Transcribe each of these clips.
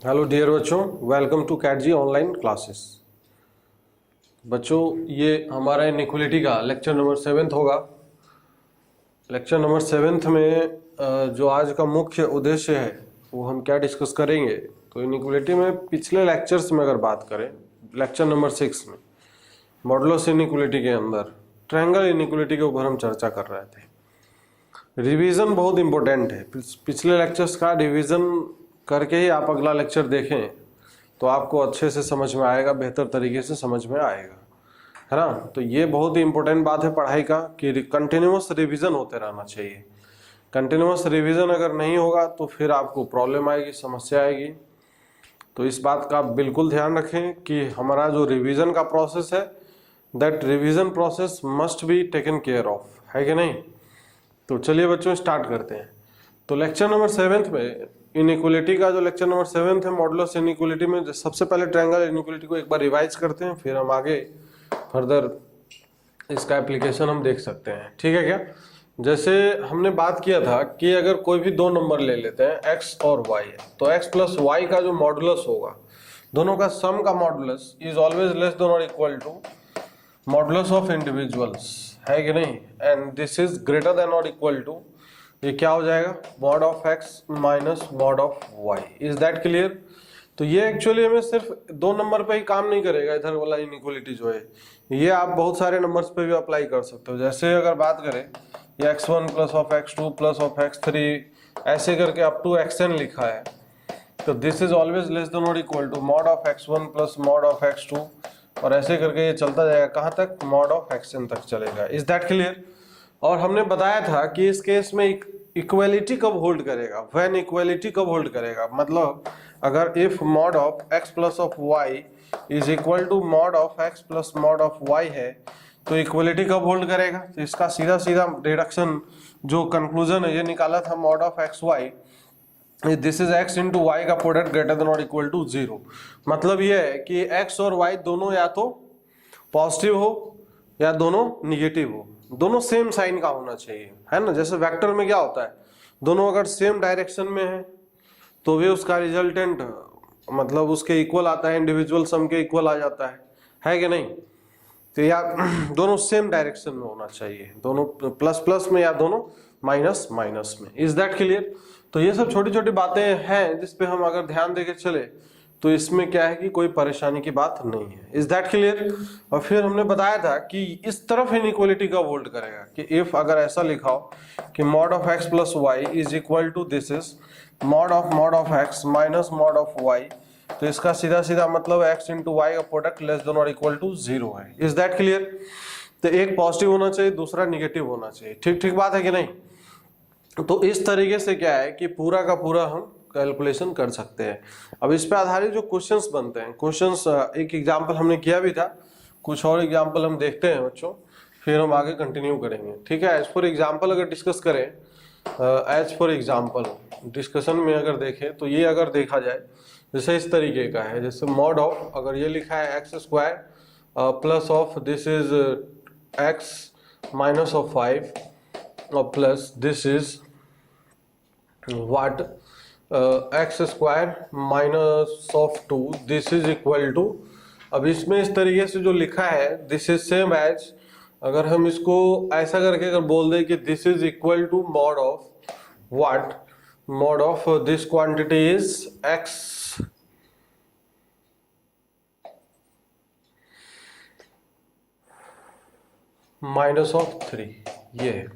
Hello dear बच्चों, welcome to Cat G online classes. बच्चों, ये हमारा इनइक्वालिटी का लेक्चर नंबर 7 होगा। लेक्चर नंबर 7 में जो आज का मुख्य उद्देश्य है वो हम क्या डिस्कस करेंगे। तो इनइक्वालिटी में पिछले लेक्चर्स में अगर बात करें, लेक्चर नंबर 6 में मॉडुलस इनइक्वालिटी के अंदर ट्रायंगल इनइक्वालिटी के ऊपर हम चर्चा कर रहे थे। रिवीजन बहुत इंपॉर्टेंट है। पिछले लेक्चर्स का रिवीजन करके ही आप अगला लेक्चर देखें तो आपको अच्छे से समझ में आएगा, बेहतर तरीके से समझ में आएगा, है ना। तो ये बहुत ही इंपॉर्टेंट बात है पढ़ाई का कि कंटिन्यूअस रिवीजन होते रहना चाहिए। कंटिन्यूअस रिवीजन अगर नहीं होगा तो फिर आपको प्रॉब्लम आएगी, समस्या आएगी। तो इस बात का बिल्कुल ध्यान रखें कि हमारा जो रिवीजन का प्रोसेस है, that revision process must be taken care of, है कि नहीं। तो चलिए बच्चों स्टार्ट करते हैं। तो लेक्चर नंबर 7 में इनइक्वालिटी का जो लेक्चर नंबर 7 है मॉडुलस इनइक्वालिटी में सबसे पहले ट्रायंगल इनइक्वालिटी को एक बार रिवाइज करते हैं, फिर हम आगे फर्दर इसका एप्लीकेशन हम देख सकते हैं। ठीक है क्या। जैसे हमने बात किया था कि अगर कोई भी दो नंबर ले लेते हैं x और y है, तो x प्लस वाई का जो मॉडुलस होगा, दोनों का सम का modulus is always less than और equal to modulus of individuals, है कि नहीं। And this is greater than और इक्वल टू, ये क्या हो जाएगा, mod of x minus mod of Y. Is that clear. तो ये एक्चुअली हमें सिर्फ दो नंबर पे ही काम नहीं करेगा। इधर वाला इनइक्वालिटी जो है ये आप बहुत सारे नंबर्स पे भी अप्लाई कर सकते हो। जैसे अगर बात करें ये x1 plus of x2 plus of x3 ऐसे करके अप टू xn लिखा है, तो this is always less than और equal to mod of x1 plus mod of x2 और ऐसे करके ये चलता जाएगा कहाँ तक, मॉड ऑफ xn तक चलेगा। Is that clear. और हमने बताया था कि इस केस में इक्वालिटी कब होल्ड करेगा, व्हेन इक्वालिटी कब होल्ड करेगा, मतलब अगर if mod of x plus of Y is equal to mod of x plus mod of y है तो इक्वालिटी कब होल्ड करेगा। तो इसका सीधा सीधा डिडक्शन जो कंक्लूजन है ये निकाला था, mod of x y this is x into y का प्रोडक्ट ग्रेटर देन और इक्वल टू 0। मतलब ये है कि x और y दोनों या तो पॉजिटिव हो या दोनों निगेटिव हो, दोनों सेम साइन का होना चाहिए, है ना। जैसे वेक्टर में क्या होता है, दोनों अगर सेम डायरेक्शन में है तो भी उसका रिजल्टेंट मतलब उसके इक्वल आता है, इंडिविजुअल सम के इक्वल आ जाता है कि नहीं। तो या दोनों सेम डायरेक्शन में होना चाहिए, दोनों प्लस प्लस में या दोनों माइनस माइनस में। Is that clear. तो ये सब छोटी छोटी बातें हैं जिसपे हम अगर ध्यान देके चले तो इसमें क्या है कि कोई परेशानी की बात नहीं है। Is that clear. और फिर हमने बताया था कि इस तरफ इनइक्वालिटी कब होल्ड करेगा कि इफ अगर ऐसा लिखा हो कि mod of x plus y is equal to this is mod of x minus mod of y, तो इसका सीधा सीधा मतलब x इंटू वाई का प्रोडक्ट लेस देन और इक्वल टू 0 है। Is that clear. तो एक पॉजिटिव होना चाहिए, दूसरा निगेटिव होना चाहिए। ठीक ठीक बात है कि नहीं। तो इस तरीके से क्या है कि पूरा का पूरा हम कैलकुलेशन कर सकते हैं। अब इस पे आधारित जो क्वेश्चंस बनते हैं, क्वेश्चंस एक एग्जांपल हमने किया भी था, कुछ और एग्जांपल हम देखते हैं बच्चों, फिर हम आगे कंटिन्यू करेंगे। ठीक है। एज फॉर एग्जांपल अगर डिस्कस करें, एज फॉर एग्जांपल डिस्कशन में अगर देखें तो ये अगर देखा जाए जैसे इस तरीके का है, जैसे मॉड ऑफ अगर ये लिखा है x square plus of this is x minus of 5 और plus this is what x square minus of 2 this is equal to. अब इसमें इस तरीके से जो लिखा है दिस इज सेम एज, अगर हम इसको ऐसा करके अगर बोल दें कि this is equal to mod of what, mod of this quantity is x minus of 3, ये है।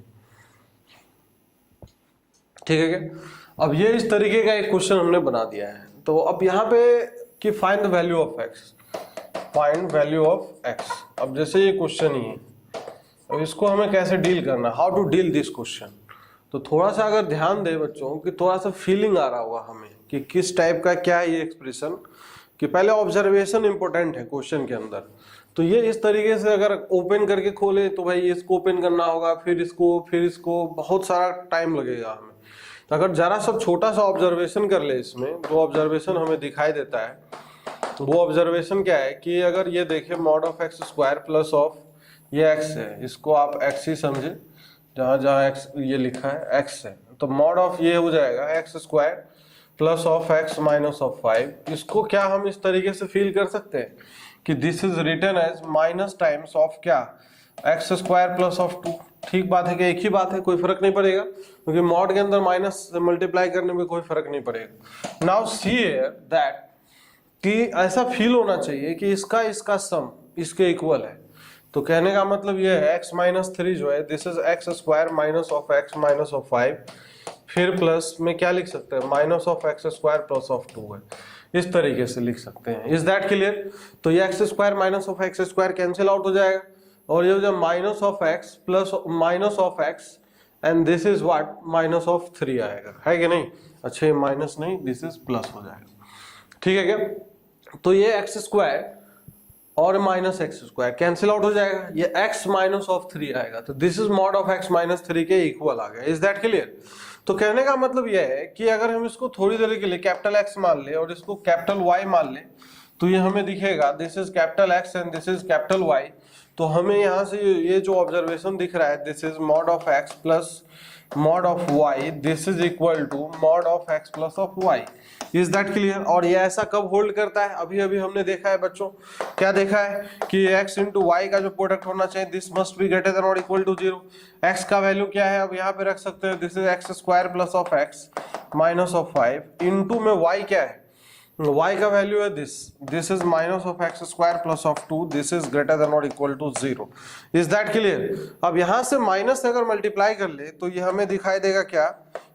ठीक है क्या। अब ये इस तरीके का एक क्वेश्चन हमने बना दिया है। तो अब यहाँ पे कि find the value of x, find value of x. अब जैसे ये क्वेश्चन ही है, अब इसको हमें कैसे डील करना, how to deal this question. तो थोड़ा सा अगर ध्यान दे बच्चों कि थोड़ा सा फीलिंग आ रहा होगा हमें कि किस टाइप का क्या है ये एक्सप्रेशन, कि पहले ऑब्जर्वेशन इंपॉर्टेंट है क्वेश्चन के अंदर। तो ये इस तरीके से अगर ओपन करके खोले तो भाई इसको ओपन करना होगा, फिर इसको बहुत सारा टाइम लगेगा हमें। तो अगर जरा सब छोटा सा ऑब्जर्वेशन कर ले, इसमें जो ऑब्जर्वेशन हमें दिखाई देता है वो ऑब्जर्वेशन क्या है कि अगर ये देखें mod of x square plus of ये एक्स है, इसको आप एक्स ही समझे, जहाँ जहाँ एक्स ये लिखा है एक्स है, तो मॉड ऑफ ये हो जाएगा x square plus of x minus of 5, इसको क्या हम इस तरीके से फील कर सकते हैं कि this is written as minus times of क्या, एक्स स्क्वायर प्लस ऑफ 2। ठीक बात है कि एक ही बात है, कोई फर्क नहीं पड़ेगा, क्योंकि मॉड के अंदर माइनस से मल्टीप्लाई करने में कोई फर्क नहीं पड़ेगा। नाउ सी हियर दैट कि ऐसा फील होना चाहिए कि इसका सम इसके इक्वल है। तो कहने का मतलब ये है x माइनस 3 जो है this is x square minus of x minus of 5, फिर प्लस में क्या लिख सकते हैं, minus of x square plus of 2 है, इस तरीके से लिख सकते हैं। Is that clear? तो ये x square minus of x square cancel out हो जाएगा और ये हो जाएगा minus of x plus minus of x and this is what, minus of 3 आएगा, है कि नहीं? अच्छा ये माइनस नहीं, दिस इज प्लस हो जाएगा, ठीक है क्या? तो ये एक्स स्क्वायर और minus x square cancel out हो जाएगा, ये x माइनस ऑफ 3 आएगा, तो this is mod of x minus 3 के इक्वल आ गया। Is that clear? तो कहने का मतलब यह है कि अगर हम इसको थोड़ी देर के लिए कैपिटल X मान ले और इसको कैपिटल Y मान ले, तो ये हमें दिखेगा this is capital X and this is capital Y। तो हमें यहाँ से ये जो ऑब्जर्वेशन दिख रहा है, this is mod of x plus mod of y, this is equal to mod of x plus of y। Is that clear? और ये ऐसा कब होल्ड करता है? अभी अभी हमने देखा है बच्चों, क्या देखा है कि x इंटू वाई का जो प्रोडक्ट होना चाहिए this must be greater than और इक्वल टू 0। x का वैल्यू क्या है, अब यहाँ पे रख सकते हैं this is x square plus of x minus of 5 into में y क्या है, y का वैल्यू है this is minus of x square plus of 2, this is greater than और equal to 0। Is that clear? अब यहां से माइनस से अगर मल्टीप्लाई कर ले तो ये हमें दिखाई देगा क्या,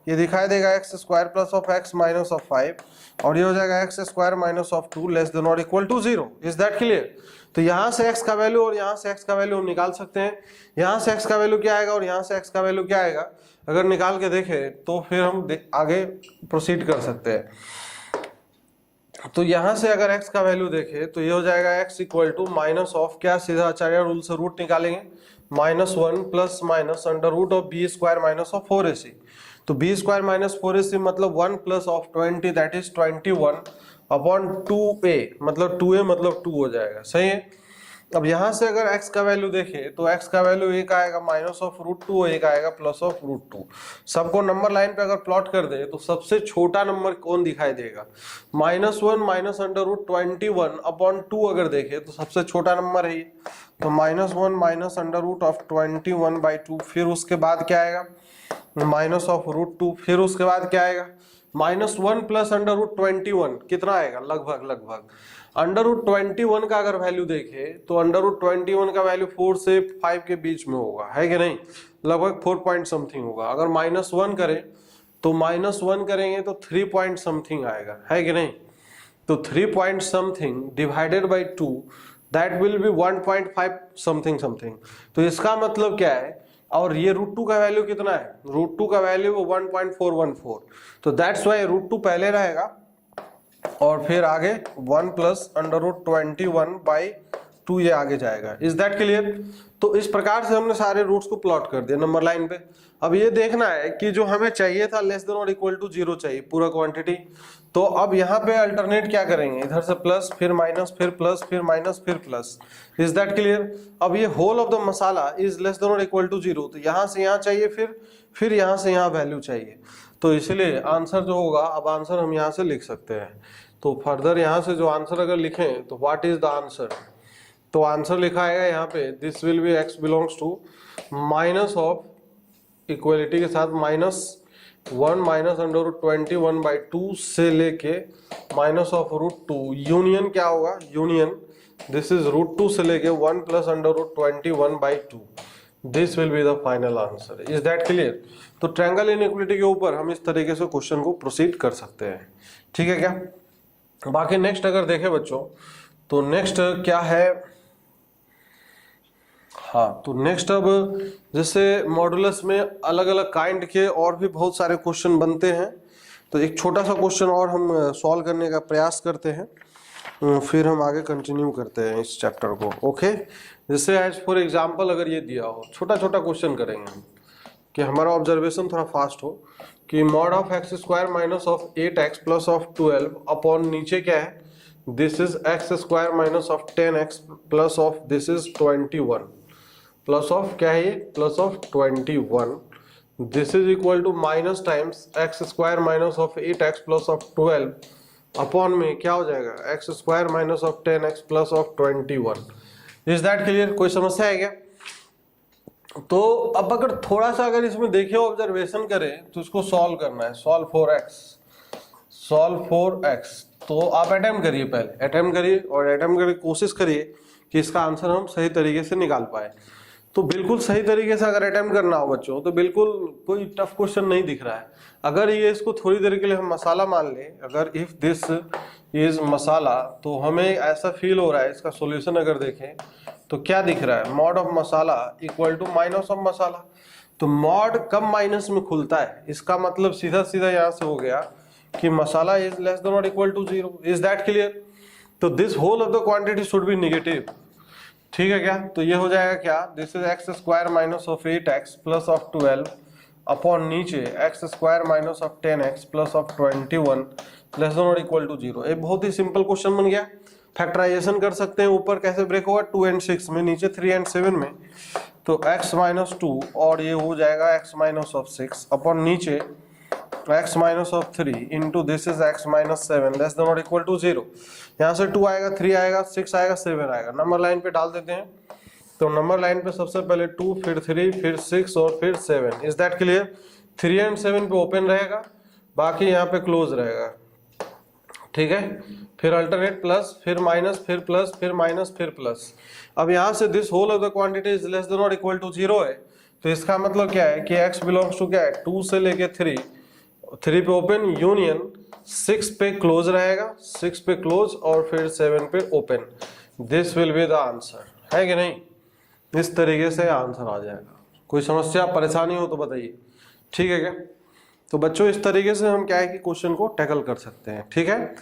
ये दिखाई देगा X square plus of x minus of 5 और ये हो जाएगा x square minus of 2 less than और equal to 0। Is that clear? तो यहाँ से x का वैल्यू और यहाँ से x का वैल्यू हम निकाल सकते हैं। यहाँ से x का वैल्यू क्या आएगा और यहाँ से x का वैल्यू क्या आएगा, अगर निकाल के देखें तो फिर हम आगे प्रोसीड कर सकते हैं। तो यहां से अगर x का वैल्यू देखें तो ये हो जाएगा x equal to minus of क्या, सीधा आचार्य रूल से रूट निकालेंगे, -1 plus minus under root of B square minus of 4ac। तो बी स्क्वायर माइनस 4ac मतलब 1 plus of 20 that is 21 upon 2a, मतलब 2a मतलब 2 हो जाएगा, सही है। अब यहां से अगर x का वैल्यू देखें तो x का वैल्यू एक आएगा माइनस ऑफ रूट 2 और एक आएगा प्लस ऑफ रूट 2। सबको नंबर लाइन पे अगर प्लॉट कर दे तो सबसे छोटा नंबर कौन दिखाई देगा, -1 माइनस अंडर रूट 21 अपॉन 2 अगर देखें तो सबसे छोटा नंबर है ये, तो -1 माइनस अंडर रूट ऑफ 21/2, फिर उसके बाद क्या आएगा माइनस ऑफ रूट 2, फिर उसके बाद क्या आएगा -1 प्लस अंडर रूट 21, कितना आएगा लगभग अंडर रूट 21 का अगर वैल्यू देखे तो अंडर रूट 21 का वैल्यू 4 से 5 के बीच में होगा, है कि नहीं, लगभग 4 पॉइंट समथिंग होगा। अगर -1 करें तो -1 करेंगे तो 3 पॉइंट समथिंग आएगा, है कि नहीं। तो 3 point something divided by 2 that will be 1.5 something. तो इसका मतलब क्या है, और ये रूट 2 का वैल्यू कितना है, रूट 2 का वैल्यू 1.414, तो दैट्स वाई रूट 2 पहले रहेगा और फिर आगे 1 प्लस अंडर रूट 21/2 ये आगे जाएगा। Is that clear? तो इस प्रकार से हमने सारे रूट्स को प्लॉट कर दिया नंबर लाइन पे। अब ये देखना है कि जो हमें चाहिए था लेस देन और इक्वल टू 0 चाहिए पूरा क्वांटिटी, तो अब यहाँ पे अल्टरनेट क्या करेंगे, इधर से प्लस फिर माइनस फिर प्लस फिर माइनस फिर प्लस। Is that clear? अब ये whole of the masala is less than और इक्वल टू 0, तो यहाँ से यहाँ चाहिए फिर यहाँ से यहाँ वैल्यू चाहिए, तो इसलिए आंसर जो होगा, अब आंसर हम यहाँ से लिख सकते हैं। तो फर्दर यहाँ से जो आंसर अगर लिखें तो व्हाट इज द आंसर, तो आंसर लिखा है यहाँ पे this will be x belongs to minus of equality के साथ -1 माइनस अंडर रूट 21/2 से लेके माइनस ऑफ रूट 2 यूनियन क्या होगा, यूनियन दिस इज रूट 2 से लेके 1 plus under root 21/2, this will be the final answer. Is that clear? तो triangle inequality के ऊपर हम इस तरीके से क्वेश्चन को प्रोसीड कर सकते हैं, ठीक है क्या। बाकी नेक्स्ट अगर देखें बच्चों तो नेक्स्ट क्या है, हाँ तो नेक्स्ट अब जैसे मॉडुलस में अलग अलग काइंड के और भी बहुत सारे क्वेश्चन बनते हैं, तो एक छोटा सा क्वेश्चन और हम सॉल्व करने का प्रयास करते हैं, फिर हम आगे कंटिन्यू करते हैं इस चैप्टर को। ओके, जैसे एज फॉर एग्जांपल अगर ये दिया हो, छोटा छोटा क्वेश्चन करेंगे हम कि हमारा ऑब्जर्वेशन थोड़ा फास्ट हो, कि mod of x square minus of 8x plus of 12 upon नीचे क्या है, this is x square minus of 10x plus of this is 21 plus of क्या है ये, plus of 21 this is equal to minus times x square minus of 8x plus of 12 upon में क्या हो जाएगा x square minus of 10x plus of 21। Is that clear? कोई समस्या है क्या? तो अब अगर थोड़ा सा अगर इसमें देखिए ऑब्जर्वेशन करें तो इसको सॉल्व करना है। Solve for x. तो आप अटेम्प्ट करिए, पहले अटेम्प्ट करिए और अटेम्प्ट करके कोशिश करिए कि इसका आंसर हम सही तरीके से निकाल पाए। तो बिल्कुल सही तरीके से अगर अटेम्प्ट करना हो बच्चों तो बिल्कुल कोई टफ क्वेश्चन नहीं दिख रहा है। अगर ये इसको थोड़ी देर के लिए हम मसाला मान लें, अगर इफ दिस इज मसाला, तो हमें ऐसा फील हो रहा है इसका सॉल्यूशन अगर देखें तो क्या दिख रहा है, मॉड ऑफ मसाला इक्वल टू माइनस ऑफ मसाला। तो मॉड कब माइनस में खुलता है, इसका मतलब सीधा सीधा यहाँ से हो गया कि मसाला इज लेस देन और equal to 0। Is that clear? तो this whole of the quantity should be negative. ठीक है क्या? तो ये हो जाएगा क्या, this is x square minus of 8x plus of 12 upon नीचे X square minus of 10x plus of 21 less than और इक्वल टू 0। एक बहुत ही सिंपल क्वेश्चन बन गया। फैक्टराइजेशन कर सकते हैं, ऊपर कैसे ब्रेक होगा 2 and 6 में, नीचे 3 and 7 में। तो x माइनस 2 और ये हो जाएगा x माइनस ऑफ 6 अपॉन नीचे x minus of 3 into this is x minus 7 less than और इक्वल टू 0। यहाँ से 2 आएगा, 3 आएगा, 6 आएगा, 7 आएगा। नंबर लाइन पे डाल देते हैं। तो नंबर लाइन पे सबसे पहले 2, फिर 3, फिर 6 और फिर 7। Is that clear? 3 and 7 पे ओपन रहेगा, बाकी यहाँ पे क्लोज रहेगा। ठीक है, फिर अल्टरनेट प्लस, फिर माइनस, फिर प्लस, फिर माइनस, फिर प्लस। अब यहाँ से this whole of the quantity is less than और इक्वल टू 0 है। तो इसका मतलब क्या है कि x बिलोंग्स टू क्या है, 2 से लेके 3 पे ओपन यूनियन 6 पे क्लोज रहेगा, 6 पे क्लोज और फिर 7 पे open. This will be the answer, है कि नहीं? इस तरीके से आंसर आ जाएगा। कोई समस्या परेशानी हो तो बताइए। ठीक है क्या? तो बच्चों इस तरीके से हम क्या है कि क्वेश्चन को टैकल कर सकते हैं। ठीक है,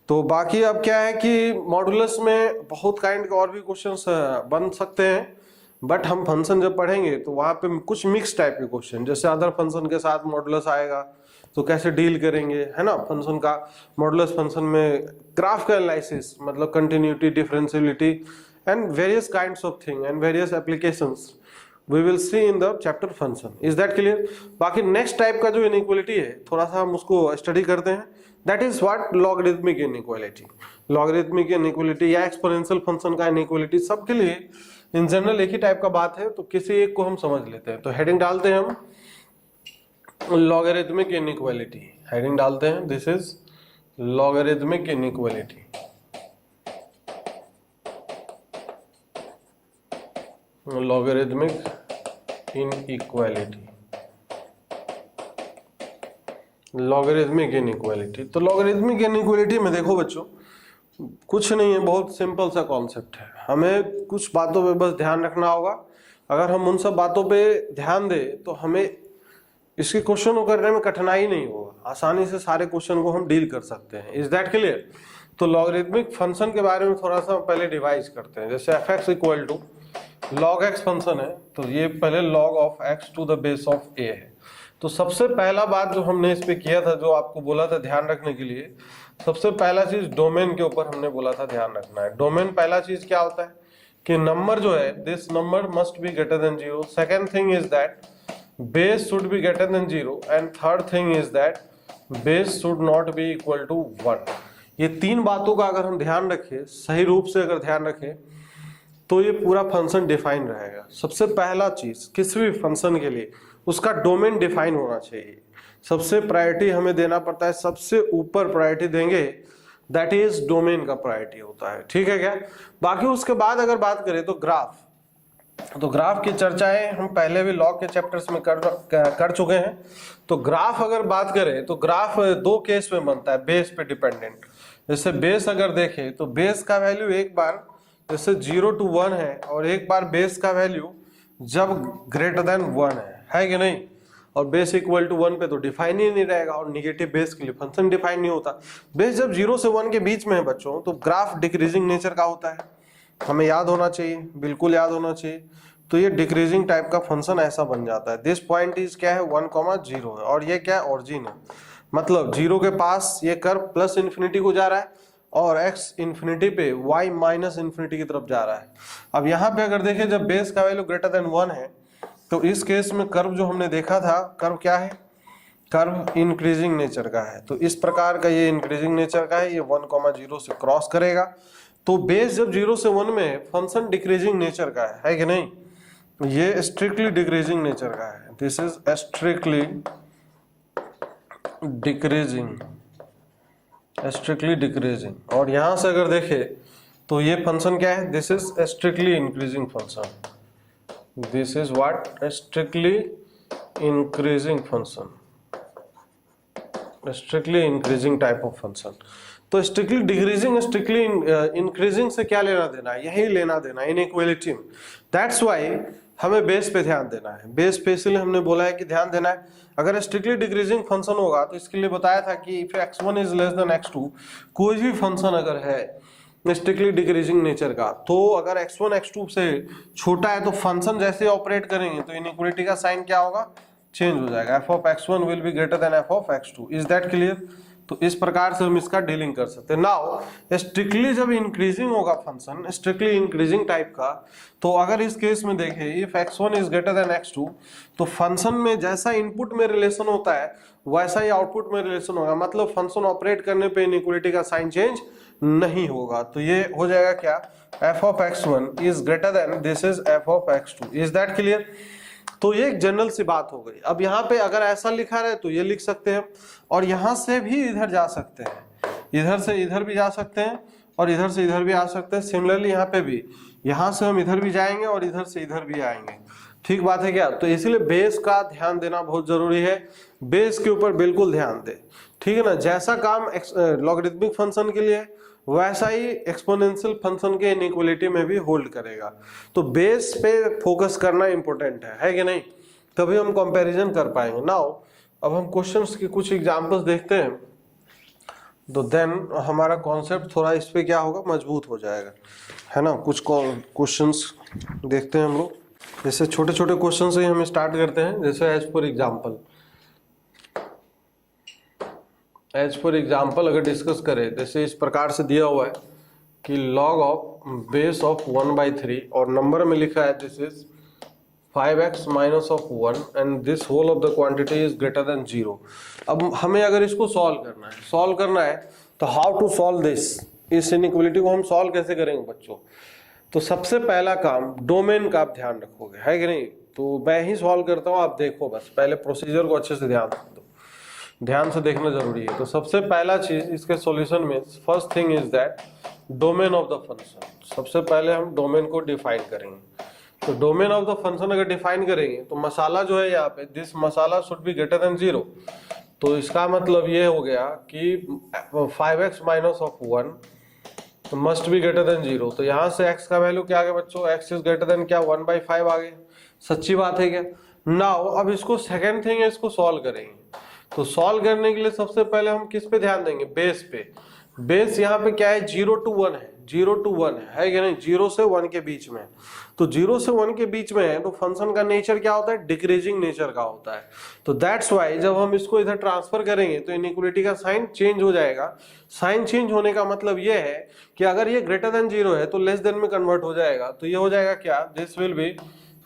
तो बाकी अब क्या है कि मॉडुलस में बहुत काइंड के और भी क्वेश्चंस बन सकते हैं, बट हम फंक्शन जब पढ़ेंगे तो वहाँ पे कुछ मिक्स टाइप के क्वेश्चन, जैसे अदर फंक्शन के साथ मॉडुलस आएगा तो कैसे डील करेंगे, है ना। फंक्शन का मॉडुलस फंक्शन में ग्राफ का एनालिसिस, मतलब continuity, differentiability and various kinds of thing and various applications we will see in the chapter function. Is that clear? बाकी नेक्स्ट टाइप का जो इनइक्वालिटी है थोड़ा सा हम उसको स्टडी करते हैं। That is what logarithmic inequality. Logarithmic inequality या एक्सपोनेंशियल फंक्शन का इनइक्वालिटी सबके लिए इन जनरल एक ही टाइप का बात है, तो किसी एक को हम समझ लेते हैं। तो हेडिंग डालते हैं हम लॉगरिथमिक इनइक्वालिटी। हेडिंग डालते हैं this is logarithmic inequality. Logarithmic inequality, logarithmic inequality. तो लॉगरिथमिक इनइक्वालिटी में देखो बच्चों कुछ नहीं है, बहुत सिंपल सा कॉन्सेप्ट है। हमें कुछ बातों पे बस ध्यान रखना होगा। अगर हम उन सब बातों पे ध्यान दें तो हमें इसके क्वेश्चन को करने में कठिनाई नहीं होगा, आसानी से सारे क्वेश्चन को हम डील कर सकते हैं। Is that clear? तो लॉगरिथमिक फंक्शन के बारे में थोड़ा सा पहले डिवाइज करते हैं। जैसे f x equal to log x function है, तो ये पहले log of x to the base of a है। तो सबसे पहला बात जो हमने इस पे किया था, जो आपको बोला था ध्यान रखने के लिए, सबसे पहला चीज डोमेन के ऊपर हमने बोला था ध्यान रखना है। डोमेन पहला चीज क्या होता है कि नंबर जो है, this number must be greater than 0। Second thing is that base should be greater than 0 and third thing is that base should not be equal to 1। ये तीन बातों का अगर हम ध्यान रखें, सही रूप से अगर ध्यान रखें, तो ये पूरा फंक्शन डिफाइन रहेगा। सबसे पहला चीज किसी भी फंक्शन के लिए उसका डोमेन डिफाइन होना चाहिए। सबसे प्रायोरिटी हमें देना पड़ता है, सबसे ऊपर प्रायोरिटी देंगे, दैट इज डोमेन का प्रायोरिटी होता है। ठीक है क्या? बाकी उसके बाद अगर बात करें तो ग्राफ की चर्चाएं हम पहले भी लॉग के चैप्टर्स में कर चुके हैं। तो ग्राफ अगर बात करें तो ग्राफ दो केस में बनता है, बेस पे डिपेंडेंट। जैसे बेस अगर देखें तो बेस का वैल्यू एक बार जैसे 0 to 1 है, और एक बार बेस का वैल्यू जब ग्रेटर देन 1 है कि नहीं। और बेस इक्वल टू 1 पे तो डिफाइन ही नहीं रहेगा, और निगेटिव बेस के लिए फंक्शन डिफाइन नहीं होता। बेस जब 0 से 1 के बीच में है बच्चों, तो ग्राफ डिक्रीजिंग नेचर का होता है, हमें याद होना चाहिए, बिल्कुल याद होना चाहिए। तो ये डिक्रीजिंग टाइप का फंक्शन ऐसा बन जाता है। दिस पॉइंट इज क्या है, 1,0 है, और ये क्या है, ओरिजिन है। मतलब 0 के पास ये कर्व प्लस इन्फिनिटी को जा रहा है, और x इन्फिनिटी पे y माइनस इन्फिनिटी की तरफ जा रहा है। अब यहाँ पे अगर देखें, जब बेस का वैल्यू ग्रेटर देन 1 है तो इस केस में कर्व जो हमने देखा था, कर्व क्या है, कर्व इंक्रीजिंग नेचर का है। तो इस प्रकार का ये इंक्रीजिंग नेचर का है, ये 1,0 से क्रॉस करेगा। तो बेस जब 0 से 1 में है, फंक्शन डिक्रीजिंग नेचर का है कि नहीं, ये स्ट्रिक्टली डिक्रीजिंग नेचर का है। This is strictly decreasing. और यहां से अगर देखे तो ये फंक्शन क्या है, this is strictly increasing function. This is what, strictly increasing function, strictly increasing type of function. तो स्ट्रिक्टली डिक्रीजिंग, स्ट्रिक्टली इंक्रीजिंग से क्या लेना देना है, यही लेना देना है इनइक्वालिटी में। दैट्स व्हाई हमें बेस पे ध्यान देना है। बेस पे इसलिए हमने बोला है कि ध्यान देना है। अगर स्ट्रिक्टली डिक्रीजिंग फंक्शन होगा तो इसके लिए बताया था कि if x1 is less then x2, कोई भी फंक्शन अगर है स्ट्रिक्टली डिक्रीजिंग नेचर का, तो अगर x1 x2 से छोटा है तो फंक्शन जैसे ऑपरेट करेंगे तो इनइक्वालिटी का साइन क्या होगा, चेंज हो जाएगा। f of x1 will be greater then f of x2। Is that clear? तो इस प्रकार से हम इसका डीलिंग कर सकते हैं। नाउ स्ट्रिक्टली जब इंक्रीजिंग होगा फंक्शन, स्ट्रिक्टली इंक्रीजिंग टाइप का, तो अगर इस केस में देखें if x1 is greater then x2, तो फंक्शन में जैसा इनपुट में रिलेशन होता है वैसा ही आउटपुट में रिलेशन होगा। मतलब फंक्शन ऑपरेट करने पे इनइक्वालिटी का साइन चेंज नहीं होगा। तो ये हो जाएगा क्या, f of x1 is greater then this is f of x2। Is that clear? तो ये एक जनरल सी बात हो गई। अब यहाँ पे अगर ऐसा लिखा रहे तो ये लिख सकते हैं, और यहां से भी इधर जा सकते हैं, इधर से इधर भी जा सकते हैं, और इधर से इधर भी आ सकते हैं। सिमिलरली यहाँ पे भी, यहां से हम इधर भी जाएंगे और इधर से इधर भी आएंगे। ठीक बात है क्या? तो इसलिए बेस का ध्यान देना बहुत जरूरी है। बेस के ऊपर बिल्कुल ध्यान दे, ठीक है ना। जैसा काम लॉगरिथमिक फंक्शन के लिए वैसा ही एक्सपोनेंशियल फंक्शन के इनइक्वालिटी में भी होल्ड करेगा। तो बेस पे फोकस करना इंपॉर्टेंट है कि नहीं, तभी हम कंपैरिजन कर पाएंगे। नाउ अब हम क्वेश्चंस के कुछ एग्जांपल्स देखते हैं, तो देन हमारा कॉन्सेप्ट थोड़ा इस पे क्या होगा, मजबूत हो जाएगा, है ना। कुछ क्वेश्चंस देखते हैं हम लोग। जैसे छोटे छोटे क्वेश्चन से ही हम स्टार्ट करते हैं। जैसे एज फॉर एग्जाम्पल अगर डिस्कस करें, जैसे इस प्रकार से दिया हुआ है कि log ऑफ बेस ऑफ 1/3 और नंबर में लिखा है this is 5x minus of 1 and this whole of the quantity is greater than 0। अब हमें अगर इसको सॉल्व करना है तो हाउ टू सॉल्व दिस, इस इनइक्वालिटी को हम सॉल्व कैसे करेंगे बच्चों। तो सबसे पहला काम डोमेन का आप ध्यान रखोगे, है कि नहीं। तो मैं ही सॉल्व करता हूँ, आप देखो बस, पहले प्रोसीजर को अच्छे से ध्यान से देखना जरूरी है। तो सबसे पहला चीज इसके सॉल्यूशन में, first thing is that domain of the function. सबसे पहले हम डोमेन को डिफाइन करेंगे। तो डोमेन ऑफ द फंक्शन अगर डिफाइन करेंगे तो मसाला जो है यहाँ पे, this masala should be greater than 0। तो इसका मतलब ये हो गया कि 5x minus of 1 must be greater than 0। तो यहाँ से x का वैल्यू क्या आ गया बच्चों, x इज ग्रेटर देन क्या, 1/5 आ गया। सच्ची बात है क्या। नाउ अब इसको सेकेंड थिंग है, इसको सॉल्व करेंगे। तो सॉल्व करने के लिए सबसे पहले हम किस पे ध्यान देंगे, बेस पे। बेस यहाँ पे क्या है, 0 to 1 है, 0 to 1 है कि नहीं, 0 से 1 के बीच में। तो 0 से 1 के बीच में है तो फंक्शन का नेचर क्या होता है, डिक्रीजिंग नेचर का होता है। तो दैट्स वाई जब हम इसको इधर ट्रांसफर करेंगे तो इनइक्वालिटी का साइन चेंज हो जाएगा। साइन चेंज होने का मतलब ये है कि अगर ये ग्रेटर देन 0 है तो लेस देन में कन्वर्ट हो जाएगा। तो ये हो जाएगा क्या, this will B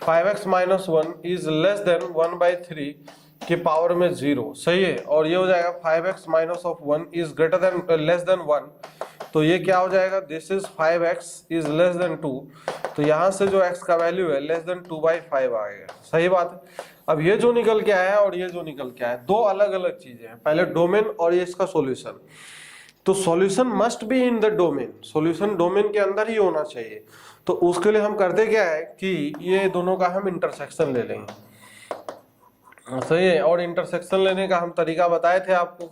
5x minus 1 is less then 1/3 के पावर में 0। सही है। और ये हो जाएगा 5x minus of 1 is greater than less than 1। तो ये क्या हो जाएगा, this is 5x is less then 2। तो यहाँ से जो x का वैल्यू है लेस देन 2/5 आ गया। सही बात है। अब ये जो निकल के आया है और ये जो निकल के आया है, दो अलग अलग चीजें हैं। पहले डोमेन और ये इसका सॉल्यूशन। तो solution must be in the domain, solution domain के अंदर ही होना चाहिए। तो उसके लिए हम करते क्या है कि ये दोनों का हम इंटरसेक्शन ले लेंगे। सही है। और इंटरसेक्शन लेने का हम तरीका बताए थे आपको।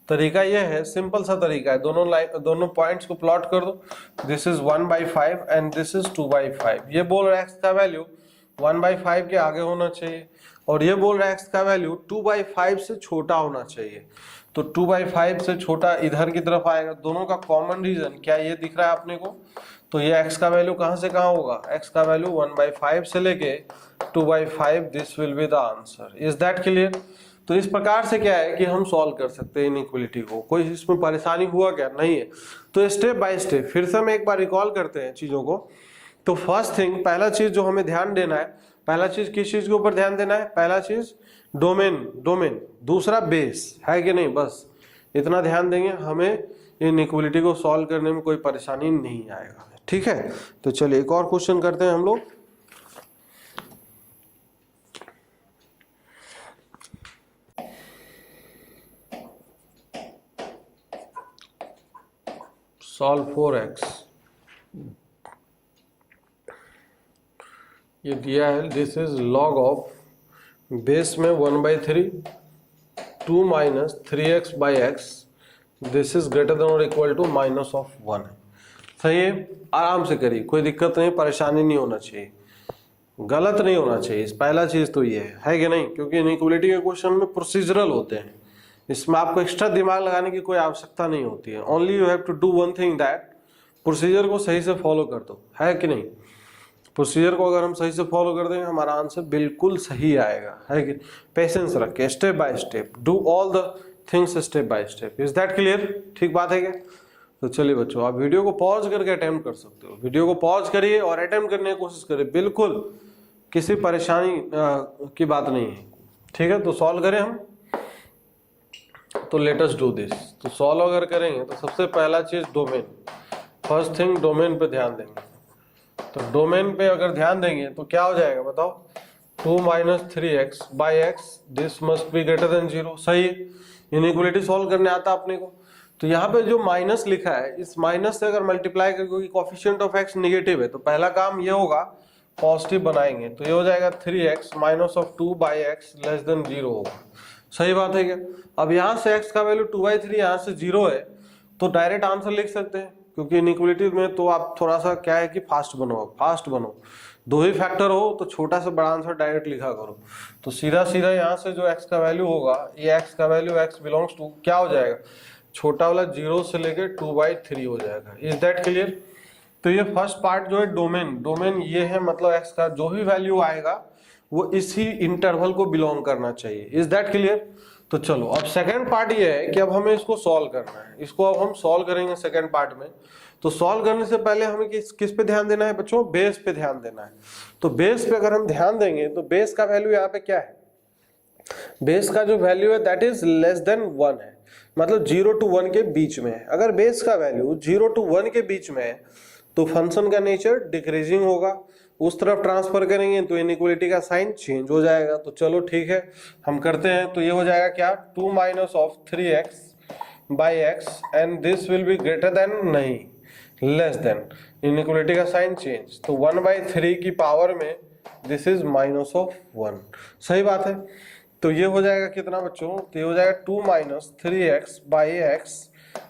तरीका ये है, सिंपल सा तरीका है, दोनों पॉइंट्स को प्लॉट कर दो। This is 1/5 and this is 2/5। ये बोल रहा है x का वैल्यू 1/5 के आगे होना चाहिए, और ये बोल रहा है x का वैल्यू 2/5 से छोटा होना चाहिए। तो 2/5 से छोटा इधर की तरफ आएगा। दोनों का कॉमन रीजन क्या ये दिख रहा है अपने को। तो ये x का वैल्यू कहां से कहां होगा, x का वैल्यू 1/5 से लेके 2/5, this will be the answer. Is that clear. तो इस प्रकार से क्या है कि हम सॉल्व कर सकते हैं इनइक्वालिटी को। कोई इसमें परेशानी हुआ क्या, नहीं है। तो स्टेप बाय स्टेप फिर से हम एक बार रिकॉल करते हैं चीजों को। तो फर्स्ट थिंग, पहला चीज जो हमें ध्यान देना है, पहला चीज किस चीज के ऊपर ध्यान देना है, पहला चीज डोमेन, दूसरा बेस, है कि नहीं, बस इतना ध्यान देंगे, हमें इनइक्वालिटी को सॉल्व करने में कोई परेशानी नहीं आएगा। ठीक है, तो चलिए एक और क्वेश्चन करते हैं हम लोग। सॉल्व 4x, ये दिया है, this is log of base में 1/3 2 minus 3x by x, this is greater than और इक्वल टू माइनस ऑफ 1 है। सही है, आराम से करिए, कोई दिक्कत नहीं, परेशानी नहीं होना चाहिए, गलत नहीं होना चाहिए। पहला चीज तो ये है कि नहीं, क्योंकि इनइक्वालिटी के क्वेश्चन में प्रोसीजरल होते हैं, इसमें आपको एक्स्ट्रा दिमाग लगाने की कोई आवश्यकता नहीं होती है। Only you have to do one thing, that procedure को सही से फॉलो कर दो, है कि नहीं। प्रोसीजर को अगर हम सही से फॉलो कर देंगे हमारा आंसर बिल्कुल सही आएगा, है कि। पेशेंस रख के step by step do all the things step by step. Is that clear? ठीक बात है क्या? तो चलिए बच्चों, आप वीडियो को पॉज करके अटेम्प्ट कर सकते हो, वीडियो को पॉज करिए और अटेम्प्ट करने की कोशिश करिए, बिल्कुल किसी परेशानी की बात नहीं है। ठीक है, तो सॉल्व करें हम, तो लेट अस डू दिस। तो सॉल्व अगर करेंगे तो सबसे पहला चीज डोमेन, फर्स्ट थिंग डोमेन पे ध्यान देंगे। तो डोमेन पे अगर ध्यान देंगे तो क्या हो जाएगा बताओ, 2 minus 3x by x, this must be greater than 0। सही है, इनइक्वालिटी सॉल्व करने आता अपने को। तो यहाँ पे जो माइनस लिखा है, इस माइनस से अगर मल्टीप्लाई करके, क्योंकि कोफिशिएंट ऑफ x निगेटिव है, तो पहला काम ये होगा पॉजिटिव बनाएंगे, तो ये हो जाएगा 3x minus of 2 by x less than 0 होगा। सही बात है क्या? अब यहाँ से x का वैल्यू 2/3 यहाँ से 0 है, तो डायरेक्ट आंसर लिख सकते हैं, क्योंकि इनइक्वालिटी में तो आप थोड़ा सा क्या है कि फास्ट बनो, दो ही फैक्टर हो तो छोटा से बड़ा आंसर डायरेक्ट लिखा करो। तो सीधा सीधा यहाँ से जो x का वैल्यू होगा, ये x का वैल्यू x बिलोंग्स टू क्या हो जाएगा, छोटा वाला 0 से लेके 2/3 हो जाएगा। Is that clear? तो ये फर्स्ट पार्ट जो है डोमेन ये है, मतलब x का जो भी वैल्यू आएगा वो इसी इंटरवल को बिलोंग करना चाहिए। Is that clear? तो चलो अब सेकंड पार्ट ये है कि अब हमें इसको सॉल्व करना है, इसको अब हम सॉल्व करेंगे सेकंड पार्ट में। तो सॉल्व करने से पहले हमें किस पे ध्यान देना है बच्चों, बेस पे ध्यान देना है। तो बेस पे अगर हम ध्यान देंगे तो बेस का वैल्यू यहाँ पे क्या है, बेस का जो वैल्यू है दैट इज लेस देन 1 है, मतलब 0 to 1 के बीच में है। अगर बेस का वैल्यू 0 to 1 के बीच में है तो फंक्शन का नेचर डिक्रीजिंग होगा, उस तरफ ट्रांसफर करेंगे तो इनइक्वालिटी का साइन चेंज हो जाएगा। तो चलो ठीक है, हम करते हैं। तो ये हो जाएगा क्या, 2 minus of 3x by x and this will B greater then, नहीं लेस देन, इनइक्वालिटी का साइन चेंज, तो 1/3 की पावर में दिस इज माइनस ऑफ 1। सही बात है, तो ये हो जाएगा कितना बच्चों, तो ये हो जाएगा 2 minus 3x by x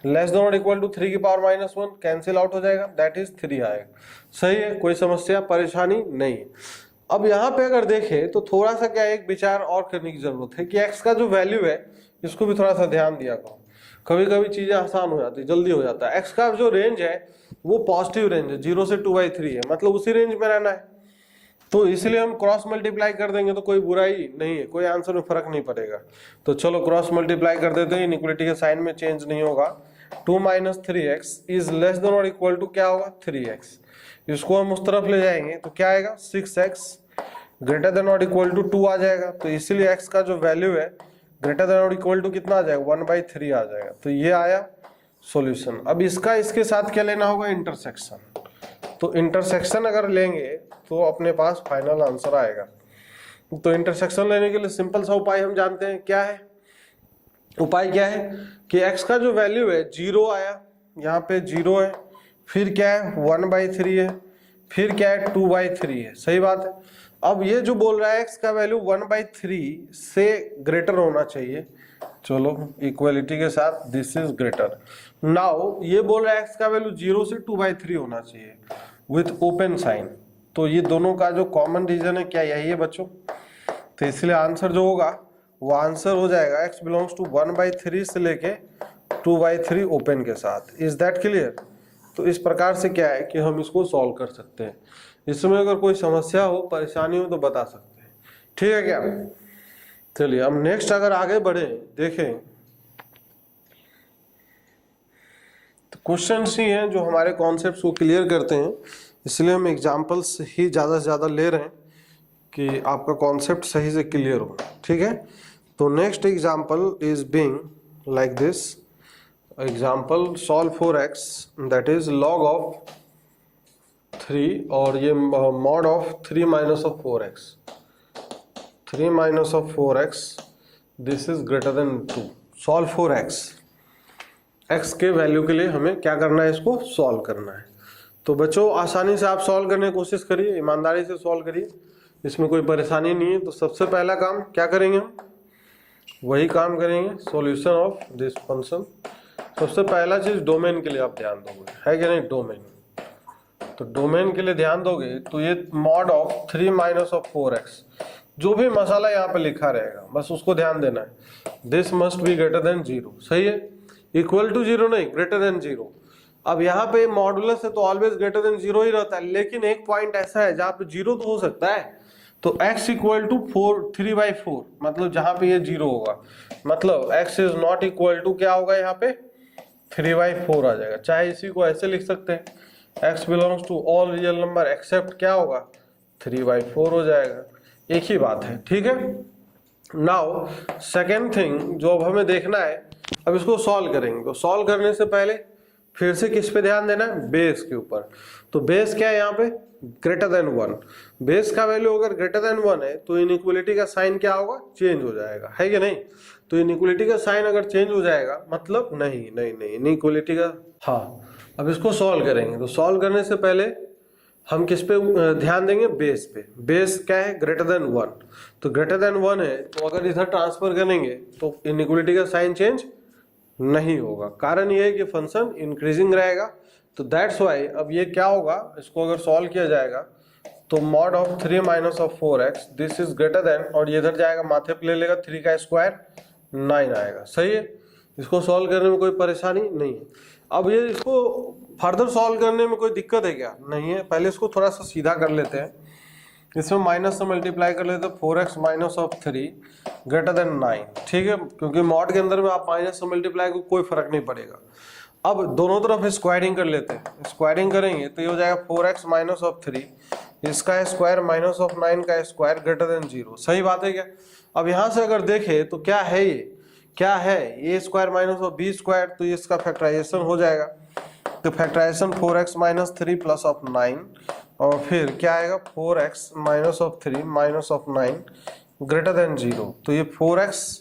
less than और इक्वल टू 3 की पावर माइनस 1, कैंसिल आउट हो जाएगा, दैट इज 3 आएगा। सही है, कोई समस्या परेशानी नहीं। अब यहाँ पे अगर देखें तो थोड़ा सा क्या एक विचार और करने की जरूरत है कि x का जो वैल्यू है इसको भी थोड़ा सा ध्यान दिया करो। कभी कभी चीजें आसान हो जाती है, जल्दी हो जाता है। x का जो रेंज है वो पॉजिटिव रेंज है, 0 से 2/3 है, मतलब उसी रेंज में रहना है। तो इसलिए हम क्रॉस मल्टीप्लाई कर देंगे तो कोई बुराई नहीं है, कोई आंसर में फर्क नहीं पड़ेगा। तो चलो क्रॉस मल्टीप्लाई कर देते हैं, इनइक्वालिटी के साइन में चेंज नहीं होगा। 2 minus 3x is less than और इक्वल टू क्या होगा, 3x। इसको हम उस तरफ ले जाएंगे तो क्या आएगा, 6x ग्रेटर देन और इक्वल टू 2 आ जाएगा। तो इसीलिए x का जो वैल्यू है ग्रेटर देन और इक्वल टू कितना आ जाएगा, 1/3 आ जाएगा। तो ये आया सॉल्यूशन। अब इसका इसके साथ क्या लेना होगा, इंटरसेक्शन। तो इंटरसेक्शन अगर लेंगे तो अपने पास फाइनल आंसर आएगा। तो इंटरसेक्शन लेने के लिए सिंपल सा उपाय हम जानते हैं, क्या है उपाय, क्या है कि x का जो वैल्यू है 0 आया, यहाँ पे 0 है, फिर क्या है 1/3 है, फिर क्या है 2/3 है। सही बात है। अब ये जो बोल रहा है x का वैल्यू 1/3 से ग्रेटर होना चाहिए, चलो इक्वलिटी के साथ दिस इज ग्रेटर। नाउ ये बोल रहा है x का वैल्यू 0 से 2/3 होना चाहिए विथ ओपन साइन। तो ये दोनों का जो कॉमन रीजन है क्या, यही है बच्चों। तो इसलिए आंसर जो होगा वो आंसर हो जाएगा x बिलोंग्स टू 1/3 से लेके 2/3 ओपन के साथ। Is that clear? तो इस प्रकार से क्या है कि हम इसको सॉल्व कर सकते हैं। इसमें अगर कोई समस्या हो, परेशानी हो तो बता सकते हैं, ठीक है क्या। चलिए हम नेक्स्ट अगर आगे बढ़े देखें तो क्वेश्चंस ही हैं जो हमारे कॉन्सेप्ट्स को क्लियर करते हैं, इसलिए हम एग्जांपल्स ही ज़्यादा से ज़्यादा ले रहे हैं कि आपका कॉन्सेप्ट सही से क्लियर हो, ठीक है। तो next example is being like this. Example solve for x, that is log of 3 और ये mod of 3 minus of 4x। 3 minus of 4x this is greater then 2। Solve for x के value के लिए हमें क्या करना है, इसको सॉल्व करना है। तो बच्चों आसानी से आप सॉल्व करने की कोशिश करिए, ईमानदारी से सॉल्व करिए, इसमें कोई परेशानी नहीं है। तो सबसे पहला काम क्या करेंगे हम, वही काम करेंगे, सॉल्यूशन ऑफ दिस फंक्शन। सबसे पहला चीज डोमेन के लिए आप ध्यान दोगे, है कि नहीं, डोमेन। तो डोमेन के लिए ध्यान दोगे तो ये mod of 3 minus of 4x, जो भी मसाला यहाँ पे लिखा रहेगा बस उसको ध्यान देना है। This must be greater than 0, सही है, इक्वल टू 0 नहीं, ग्रेटर देन 0। अब यहाँ पे मॉडुलस है तो ऑलवेज ग्रेटर देन 0 ही रहता है, लेकिन एक पॉइंट ऐसा है जहाँ पे 0 तो हो सकता है। तो x इक्वल टू 3/4, मतलब जहाँ पे ये 0 होगा, मतलब x is not equal to क्या होगा, यहाँ पे 3/4 आ जाएगा। चाहे इसी को ऐसे लिख सकते हैं, x belongs to all real number except क्या होगा, 3/4 हो जाएगा। एक ही बात है, ठीक है। नाउ सेकेंड थिंग जो अब हमें देखना है, अब इसको सॉल्व करेंगे। तो सॉल्व करने से पहले फिर से किस पे ध्यान देना है, बेस के ऊपर। तो बेस क्या है यहाँ पे, ग्रेटर देन 1। बेस का वैल्यू अगर ग्रेटर देन 1 है तो इनइक्वलिटी का साइन क्या होगा, चेंज हो जाएगा, है कि नहीं। तो इनइक्वलिटी का साइन अगर चेंज हो जाएगा मतलब नहीं इनइक्वलिटी का, हाँ। अब इसको सॉल्व करेंगे। तो सॉल्व करने से पहले हम किस पे ध्यान देंगे, बेस पे। बेस क्या है, ग्रेटर देन 1। तो ग्रेटर देन 1 है तो अगर इधर ट्रांसफर करेंगे तो इनइक्वलिटी का साइन चेंज नहीं होगा। कारण ये है कि फंक्शन इंक्रीजिंग रहेगा। तो दैट्स वाई अब ये क्या होगा, इसको अगर सॉल्व किया जाएगा तो mod of 3 minus of 4x this is greater than, और ये इधर जाएगा माथे पे ले लेगा, 3 का स्क्वायर 9 आएगा, सही है। इसको सॉल्व करने में कोई परेशानी नहीं है। अब ये इसको फर्दर सॉल्व करने में कोई दिक्कत है क्या, नहीं है। पहले इसको थोड़ा सा सीधा कर लेते हैं, इसमें माइनस से मल्टीप्लाई कर लेते हैं, 4x minus of 3 greater than 9, ठीक है। क्योंकि मॉड के अंदर में आप माइनस से मल्टीप्लाई को कोई फर्क नहीं पड़ेगा। अब दोनों तरफ स्क्वायरिंग कर लेते हैं, स्क्वायरिंग करेंगे तो ये हो जाएगा 4x माइनस ऑफ 3, इसका स्क्वायर माइनस ऑफ 9 का स्क्वायर ग्रेटर देन 0, सही बात है क्या। अब यहाँ से अगर देखें तो क्या है, ये क्या है, A square minus of B square, तो इसका फैक्टराइजेशन हो जाएगा। तो factorisation 4x minus 3 plus of 9, और फिर क्या आएगा, 4x minus of 3 minus of 9 greater than 0। तो ये 4x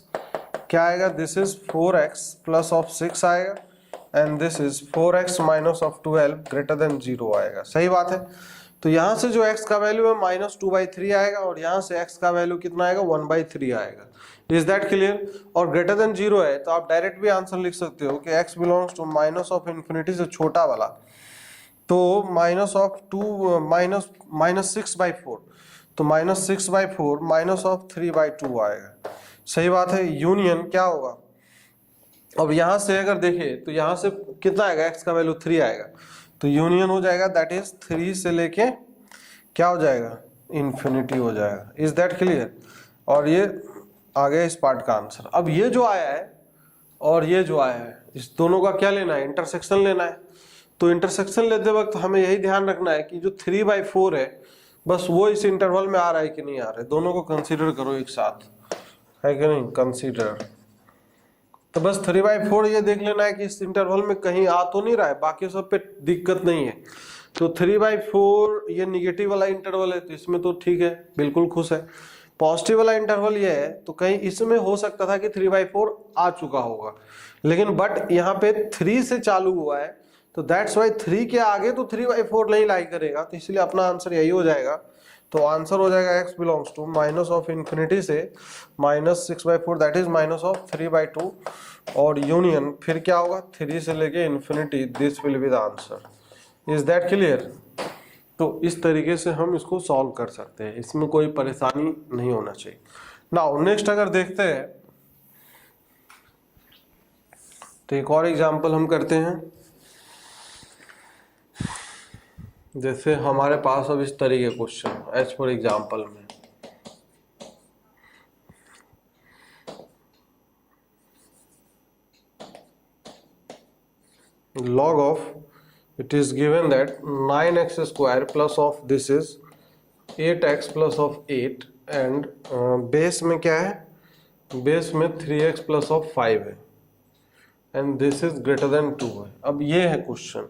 क्या आएगा, this is 4x plus of 6 आएगा, and this is 4x minus of 12 greater than 0 आएगा, सही बात है। तो यहाँ से जो x का वैल्यू है -2/3 आएगा, और यहाँ से x का वैल्यू कितना आएगा, 1/3 आएगा। Is that clear. और ग्रेटर देन 0 है तो आप डायरेक्ट भी आंसर लिख सकते हो कि x belongs to minus of infinity से छोटा वाला, तो -6/4, तो -6/4 माइनस ऑफ 3/2 आएगा, सही बात है। यूनियन क्या होगा, अब यहाँ से अगर देखें तो यहाँ से कितना आएगा, x का वैल्यू 3 आएगा, तो यूनियन हो जाएगा दैट इज 3 से लेके क्या हो जाएगा, इन्फिनिटी हो जाएगा। Is that clear. और ये आ गया इस पार्ट का आंसर। अब ये जो आया है और ये जो आया है, इस दोनों का क्या लेना है, इंटरसेक्शन लेना है। तो इंटरसेक्शन लेते वक्त हमें यही ध्यान रखना है कि जो 3/4 है बस वो इस इंटरवल में आ रहा है कि नहीं आ रहा है, दोनों को कंसीडर करो एक साथ, है कि नहीं, कंसीडर। तो बस 3/4 ये देख लेना है कि इस इंटरवल में कहीं आ तो नहीं रहा है, बाकी सब पे दिक्कत नहीं है। तो 3/4 ये निगेटिव वाला इंटरवल है तो इसमें तो ठीक है, बिल्कुल खुश है। पॉजिटिव वाला इंटरवल ये है तो कहीं इसमें हो सकता था कि 3/4 आ चुका होगा, लेकिन बट यहाँ पे 3 से चालू हुआ है, तो दैट्स वाई 3 के आगे तो 3/4 नहीं लाई करेगा, तो इसलिए अपना आंसर यही हो जाएगा। तो आंसर हो जाएगा x belongs to minus of infinity से -6/4 दैट इज माइनस ऑफ 3/2, और यूनियन फिर क्या होगा, 3 से लेके infinity, this will be the answer. Is that clear. तो इस तरीके से हम इसको सॉल्व कर सकते हैं, इसमें कोई परेशानी नहीं होना चाहिए। नाउ नेक्स्ट अगर देखते हैं तो एक और एग्जांपल हम करते हैं। जैसे हमारे पास अब इस तरीके क्वेश्चन एज फॉर एग्जांपल में log of, it is given that 9x square plus of this is 8x plus of 8 and base में क्या है, बेस में 3x प्लस ऑफ 5 है and this is greater then 2 है। अब ये है क्वेश्चन।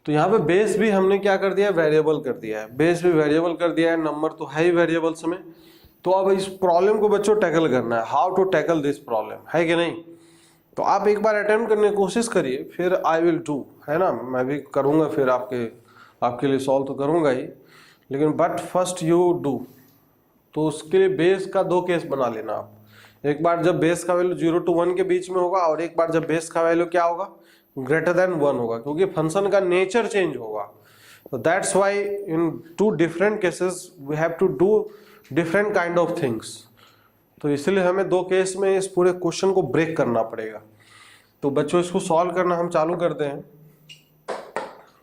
तो यहाँ पे बेस भी हमने क्या कर दिया है, वेरिएबल कर दिया है, बेस भी वेरिएबल कर दिया है, नंबर तो है ही वेरिएबल्स में। तो अब इस प्रॉब्लम को बच्चों टैकल करना है, how to tackle this problem, है कि नहीं। तो आप एक बार अटेम्प्ट करने की कोशिश करिए, फिर आई विल डू, है ना, मैं भी करूँगा, फिर आपके लिए सॉल्व तो करूँगा ही, लेकिन बट फर्स्ट यू डू। तो उसके लिए बेस का 2 केस बना लेना आप, एक बार जब बेस का वैल्यू 0 to 1 के बीच में होगा, और एक बार जब बेस का वैल्यू क्या होगा, ग्रेटर देन 1 होगा, क्योंकि फंक्शन का नेचर चेंज होगा। तो that's why in 2 different cases we have to do different kind of things. तो इसलिए हमें 2 केस में इस पूरे क्वेश्चन को ब्रेक करना पड़ेगा। तो बच्चों इसको सॉल्व करना हम चालू करते हैं।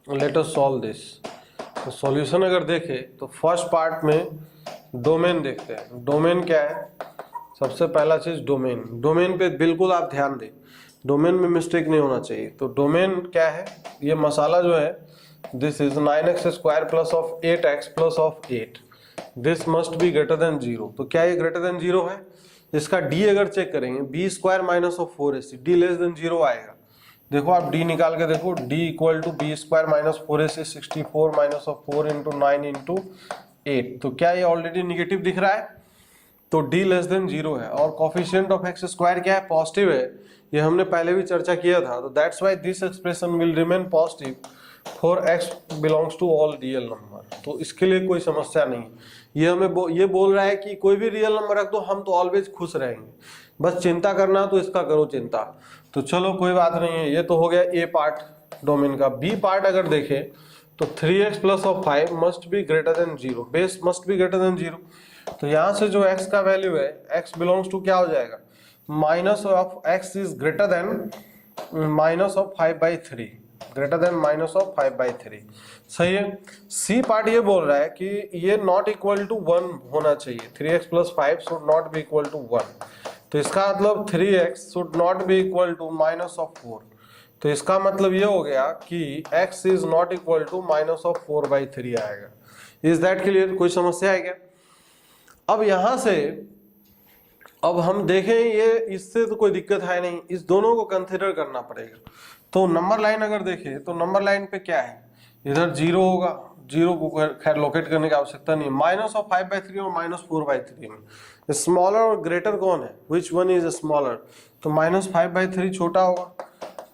Let us solve this. तो सॉल्यूशन अगर देखें तो फर्स्ट पार्ट में डोमेन देखते हैं। डोमेन क्या है, सबसे पहला चीज डोमेन। डोमेन पे बिल्कुल आप ध्यान दें, डोमेन में मिस्टेक नहीं होना चाहिए। तो डोमेन क्या है, ये मसाला जो है, this is 9x square plus of 8x plus of 8, this must be greater than 0। तो क्या ये ग्रेटर देन 0 है। इसका डी अगर चेक करेंगे, b square minus of 4ac, D less than 0 आएगा। देखो आप डी निकाल के देखो, D equal to b square minus 4ac 64 minus of 4 into 9 into 8। तो क्या ये ऑलरेडी निगेटिव दिख रहा है, तो d लेस देन 0 है। और कोफिशिएंट ऑफ x स्क्वायर क्या है, पॉजिटिव है, ये हमने पहले भी चर्चा किया था। तो that's why this expression will remain positive for x belongs to all real number. तो इसके लिए कोई समस्या नहीं। ये हमें ये बोल रहा है कि कोई भी रियल नंबर रख दो, हम तो ऑलवेज खुश रहेंगे, बस चिंता करना तो इसका करो चिंता। तो चलो कोई बात नहीं है, ये तो हो गया ए पार्ट डोमेन का। बी पार्ट अगर देखें तो 3x plus of 5 must be greater than 0, base must be greater than 0। तो यहाँ से जो x का वैल्यू है, x बिलोंग्स टू क्या हो जाएगा, minus of x is greater then minus of 5/3, greater than minus of 5/3। सही है। सी पार्ट ये बोल रहा है कि ये नॉट इक्वल टू 1 होना चाहिए, 3x plus 5 should not be equal to 1। तो इसका मतलब 3x should not be equal to minus of 4। तो इसका मतलब ये हो गया कि x is not equal to minus of 4/3 आएगा। इज दैट क्लियर, कोई समस्या है क्या। अब यहां से अब हम देखें, ये इससे तो कोई दिक्कत है नहीं, इस दोनों को कंसीडर करना पड़ेगा। तो नंबर लाइन अगर देखें तो नंबर लाइन पे क्या है, इधर 0 होगा, 0 को खैर लोकेट करने की आवश्यकता नहीं है। माइनस ऑफ 5/3 और माइनस 4/3 में स्मॉलर और ग्रेटर कौन है, विच वन इज स्मॉलर, तो माइनस 5/3 छोटा होगा।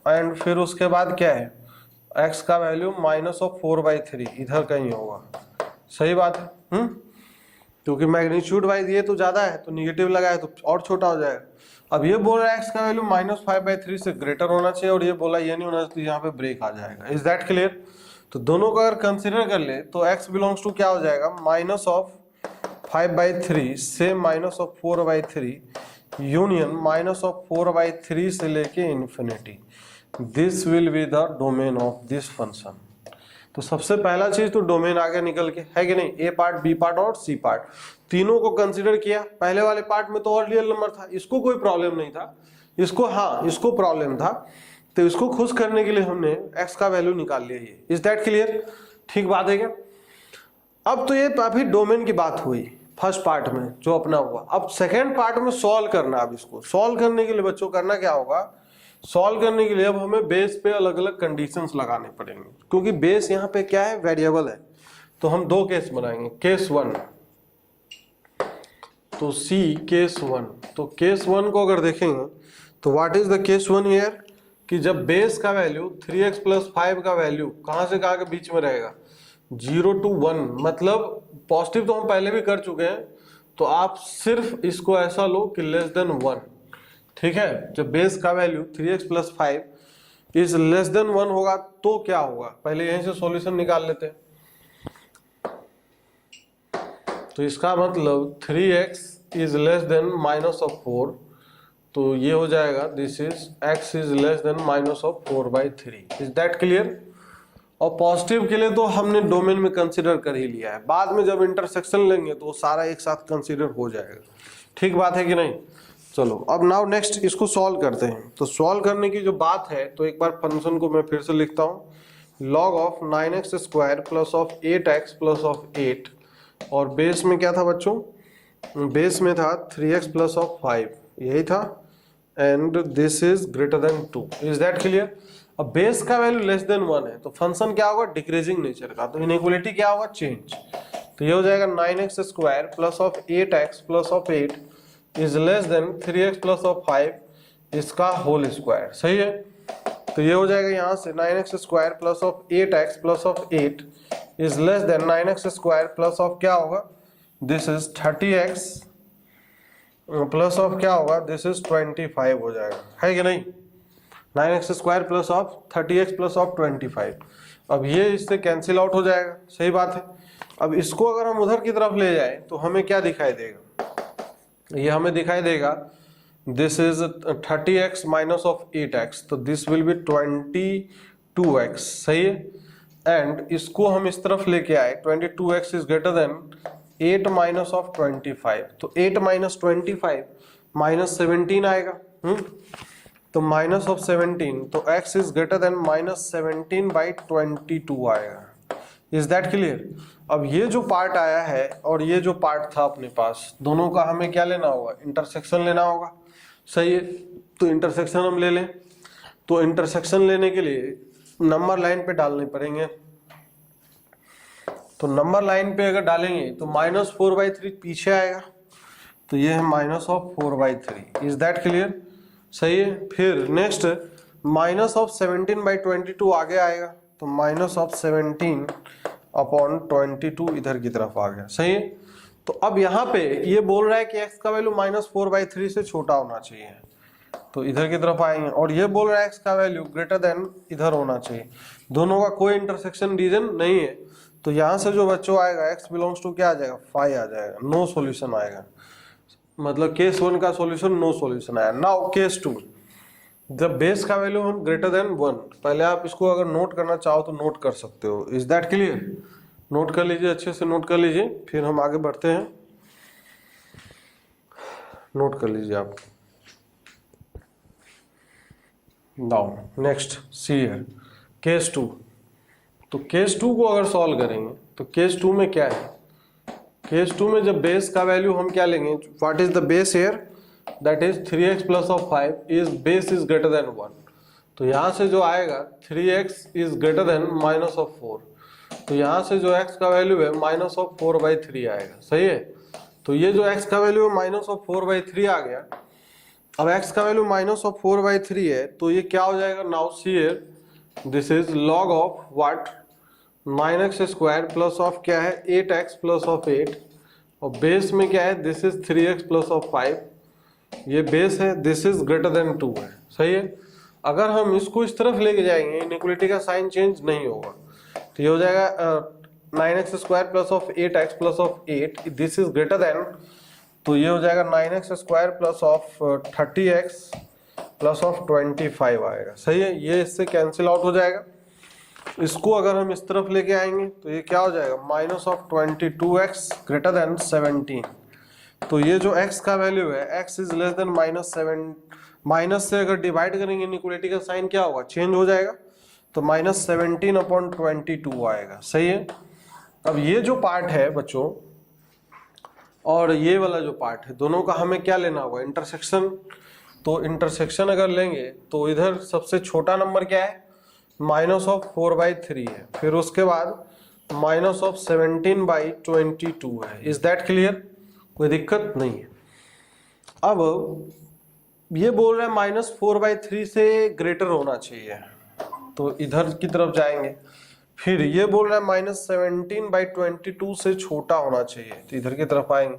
एंड फिर उसके बाद क्या है, x का वैल्यू माइनस ऑफ 4/3 इधर कहीं होगा। सही बात है, क्योंकि मैग्नीट्यूड वाइज ये तो ज्यादा है, तो निगेटिव लगाए तो और छोटा हो जाएगा। अब ये बोल रहा है x का वैल्यू माइनस 5/3 से ग्रेटर होना चाहिए, और ये बोला ये नहीं होना चाहिए, यहाँ पे ब्रेक आ जाएगा। Is that clear. तो दोनों को अगर कंसिडर कर ले तो x बिलोंग्स टू क्या हो जाएगा, माइनस ऑफ 5/3 से minus of 4/3 union minus of 4/3 से लेके infinity. This will be the domain of this function. तो सबसे पहला चीज तो डोमेन आगे निकल के, है कि नहीं, ए पार्ट, बी पार्ट और सी पार्ट, तीनों को कंसीडर किया। पहले वाले पार्ट में तो और रियल नंबर था, इसको कोई प्रॉब्लम नहीं था, इसको हाँ इसको प्रॉब्लम था, तो इसको खुश करने के लिए हमने x का वैल्यू निकाल लिया। ये इज दैट क्लियर, ठीक बात है क्या। अब तो ये काफी डोमेन की बात हुई फर्स्ट पार्ट में जो अपना हुआ। अब सेकेंड पार्ट में सॉल्व करना। अब इसको सॉल्व करने के लिए बच्चों करना क्या होगा, सॉल्व करने के लिए अब हमें बेस पे अलग अलग कंडीशंस लगाने पड़ेंगे, क्योंकि बेस यहाँ पे क्या है, वेरिएबल है। तो हम 2 केस बनाएंगे, केस 1 तो सी केस 1। तो केस 1 को अगर देखेंगे तो what is the case 1 here, कि जब बेस का वैल्यू 3x प्लस 5 का वैल्यू कहां से कहां के बीच में रहेगा, 0 to 1, मतलब पॉजिटिव तो हम पहले भी कर चुके हैं, तो आप सिर्फ इसको ऐसा लो कि लेस देन 1, ठीक है। जब बेस का value 3x plus 5 is less then 1 होगा तो क्या होगा, पहले यहीं से सॉल्यूशन निकाल लेते हैं। तो इसका मतलब 3x is less then minus of 4, तो ये हो जाएगा this is x is less then minus of 4/3। Is that clear. और पॉजिटिव के लिए तो हमने डोमेन में कंसीडर कर ही लिया है, बाद में जब इंटरसेक्शन लेंगे तो सारा एक साथ कंसीडर हो जाएगा। ठीक बात है कि नहीं। चलो अब नाउ नेक्स्ट इसको सॉल्व करते हैं। तो सॉल्व करने की जो बात है, तो एक बार फंक्शन को मैं फिर से लिखता हूँ, log of 9x square plus of 8x plus of 8 और बेस में क्या था बच्चों, बेस में था 3x प्लस ऑफ 5, यही था, and this is greater then 2। Is that clear? अब बेस का वैल्यू लेस देन 1 है तो फंक्शन क्या होगा, डिक्रीजिंग नेचर का, तो इनइक्वालिटी क्या होगा, चेंज। तो ये हो जाएगा 9x square plus of 8x plus of 8 is less then 3x plus of 5 इसका होल स्क्वायर। सही है, तो ये हो जाएगा यहाँ से 9x square plus of 8x plus of 8 is less then 9x square plus of क्या होगा, this is 30x plus of क्या होगा, दिस इज 25 हो जाएगा, है कि नहीं। 9x square plus of 30x plus of 25। अब ये इससे कैंसिल आउट हो जाएगा, सही बात है। अब इसको अगर हम उधर की तरफ ले जाएं तो हमें क्या दिखाई देगा, ये हमें दिखाई देगा this is 30x minus of 8x, तो दिस विल बी 22x। सही है, एंड इसको हम इस तरफ लेके आए 22x is greater then 8 minus of 25, तो 8 माइनस 25 माइनस 17 आएगा। तो माइनस ऑफ 17, तो x is greater then minus 17 by 22 आएगा। Is that clear? अब ये जो पार्ट आया है और ये जो पार्ट था अपने पास, दोनों का हमें क्या लेना होगा, इंटरसेक्शन लेना होगा। सही है, तो इंटरसेक्शन हम ले लें। तो इंटरसेक्शन लेने के लिए नंबर लाइन पे डालने पड़ेंगे। तो नंबर लाइन पे अगर डालेंगे तो -4/3 पीछे आएगा, तो ये है -4/3। Is that clear? सही है। फिर नेक्स्ट -17/22 आगे आएगा, तो -17/22 इधर की तरफ आ गया। सही है। तो अब यहाँ पे ये बोल रहा है कि x का वैल्यू -4/3 से छोटा होना चाहिए, तो इधर की तरफ आएंगे, और ये बोल रहा है x का वैल्यू ग्रेटर देन इधर होना चाहिए। दोनों का कोई इंटरसेक्शन रीजन नहीं है, तो यहाँ से जो बच्चों आएगा x बिलोंग्स टू क्या आ जाएगा, 5 आ जाएगा, नो सॉल्यूशन आएगा। मतलब केस 1 का सॉल्यूशन नो सॉल्यूशन आया। नाउ केस 2, जब बेस का वैल्यू हम ग्रेटर देन 1, पहले आप इसको अगर नोट करना चाहो तो नोट कर सकते हो। Is that clear? नोट कर लीजिए, अच्छे से नोट कर लीजिए, फिर हम आगे बढ़ते हैं। नोट कर लीजिए आप। Now next see here case 2। तो केस 2 को अगर सॉल्व करेंगे तो केस 2 में क्या है, केस 2 में जब बेस का वैल्यू हम क्या लेंगे, what is the base here, that is 3x plus of 5 is base is greater then 1। तो यहाँ से जो आएगा 3x is greater then minus of 4, तो यहाँ से जो x का वैल्यू है -4/3 आएगा। सही है। तो ये जो x का वैल्यू है -4/3 आ गया। अब x का वैल्यू -4/3 है, तो ये क्या हो जाएगा, now see here this is log of what, 9x square plus of क्या है 8x प्लस ऑफ 8, और बेस में क्या है, this is 3x plus of 5, ये बेस है, दिस इज ग्रेटर देन 2 है। सही है। अगर हम इसको इस तरफ लेके जाएंगे इनइक्वालिटी का साइन चेंज नहीं होगा, तो ये हो जाएगा 9x square plus of 8x plus of 8, this is greater then, तो ये हो जाएगा 9x square plus of 30x plus of 25 आएगा। सही है, ये इससे कैंसिल आउट हो जाएगा। इसको अगर हम इस तरफ लेके आएंगे तो ये क्या हो जाएगा, -22x ग्रेटर देन 17। तो ये जो x का वैल्यू है, x is less then -7, minus से अगर डिवाइड करेंगे इनइक्वालिटी का साइन क्या होगा, चेंज हो जाएगा, तो -17/22 आएगा। सही है। अब ये जो पार्ट है बच्चों और ये वाला जो पार्ट है, दोनों का हमें क्या लेना होगा, इंटरसेक्शन। तो इंटरसेक्शन अगर लेंगे तो इधर सबसे छोटा नंबर क्या है, -4/3 है, फिर उसके बाद -17/22 है। Is that clear? कोई दिक्कत नहीं है। अब ये बोल रहे हैं -4/3 से ग्रेटर होना चाहिए, तो इधर की तरफ जाएंगे। फिर ये बोल रहा है -17/22 से छोटा होना चाहिए, तो इधर की तरफ आएंगे,